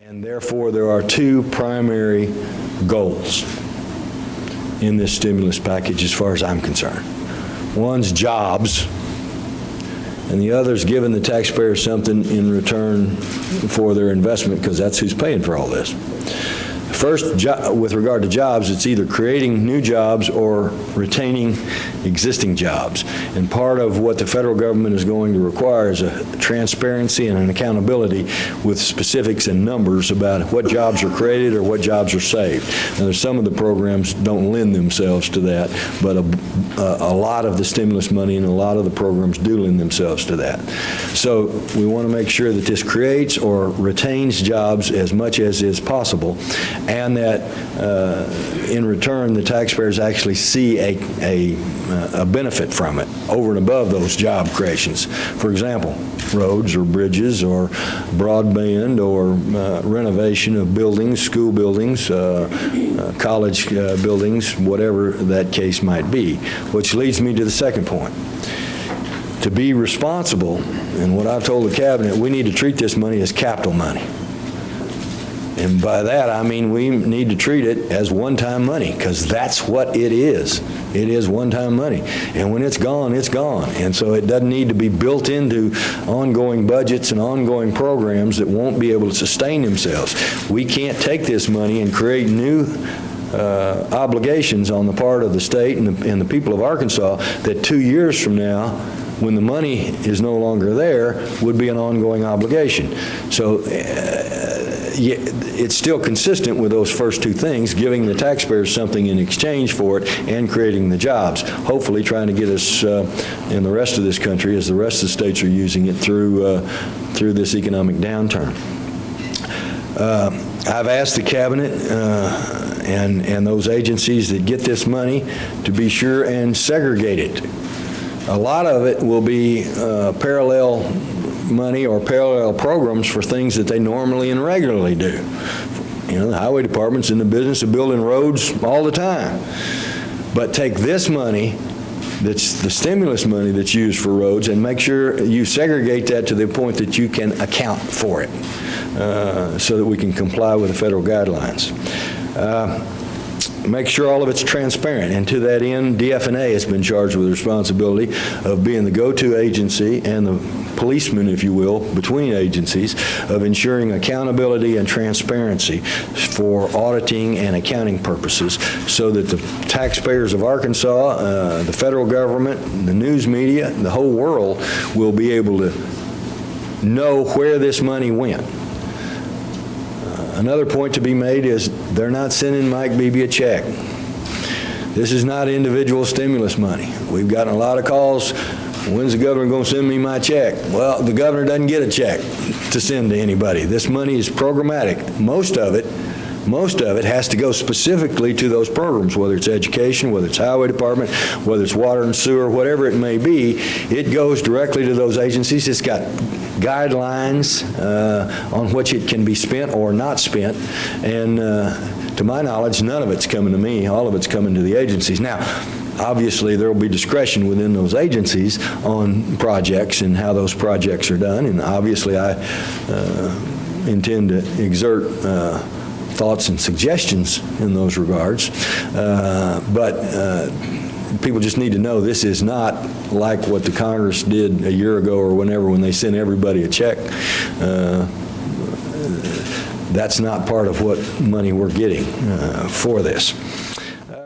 And therefore, there are two primary goals in this stimulus package as far as I'm concerned. One's jobs, and the other's giving the taxpayer something in return for their investment, because that's who's paying for all this. First, with regard to jobs, it's either creating new jobs or retaining existing jobs. And part of what the federal government is going to require is a transparency and an accountability with specifics and numbers about what jobs are created or what jobs are saved. Now, there's some of the programs don't lend themselves to that, but a lot of the stimulus money and a lot of the programs do lend themselves to that. So we want to make sure that this creates or retains jobs as much as is possible, and that in return the taxpayers actually see a benefit from it over and above those job creations. For example, roads or bridges or broadband or renovation of buildings, school buildings, college buildings, whatever that case might be. Which leads me to the second point. To be responsible, and what I've told the Cabinet, we need to treat this money as capital money. And by that, I mean we need to treat it as one-time money, because that's what it is. It is one-time money. And when it's gone, it's gone. And so it doesn't need to be built into ongoing budgets and ongoing programs that won't be able to sustain themselves. We can't take this money and create new obligations on the part of the state and the people of Arkansas that 2 years from now, when the money is no longer there, would be an ongoing obligation. So it's still consistent with those first two things, giving the taxpayers something in exchange for it and creating the jobs, hopefully trying to get us in the rest of this country, as the rest of the states are using it, through this economic downturn. I've asked the Cabinet and those agencies that get this money to be sure and segregate it. A lot of it will be parallel money or parallel programs for things that they normally and regularly do. You know, the highway department's in the business of building roads all the time. But take this money, that's the stimulus money that's used for roads, and make sure you segregate that to the point that you can account for it, so that we can comply with the federal guidelines. Make sure all of it's transparent, and to that end, DF&A has been charged with the responsibility of being the go-to agency and the policeman, if you will, between agencies, of ensuring accountability and transparency for auditing and accounting purposes, so that the taxpayers of Arkansas, the federal government, the news media, the whole world will be able to know where this money went. Another point to be made is they're not sending Mike Beebe a check. This is not individual stimulus money. We've gotten a lot of calls, when's the governor going to send me my check? Well, the governor doesn't get a check to send to anybody. This money is programmatic. Most of it has to go specifically to those programs, whether it's education, whether it's highway department, whether it's water and sewer, whatever it may be. It goes directly to those agencies. It's got guidelines on which it can be spent or not spent, and to my knowledge, none of it's coming to me. All of it's coming to the agencies. Now, obviously, there will be discretion within those agencies on projects and how those projects are done, and obviously I intend to exert thoughts and suggestions in those regards, but people just need to know this is not like what the Congress did a year ago or whenever, when they sent everybody a check. That's not part of what money we're getting for this.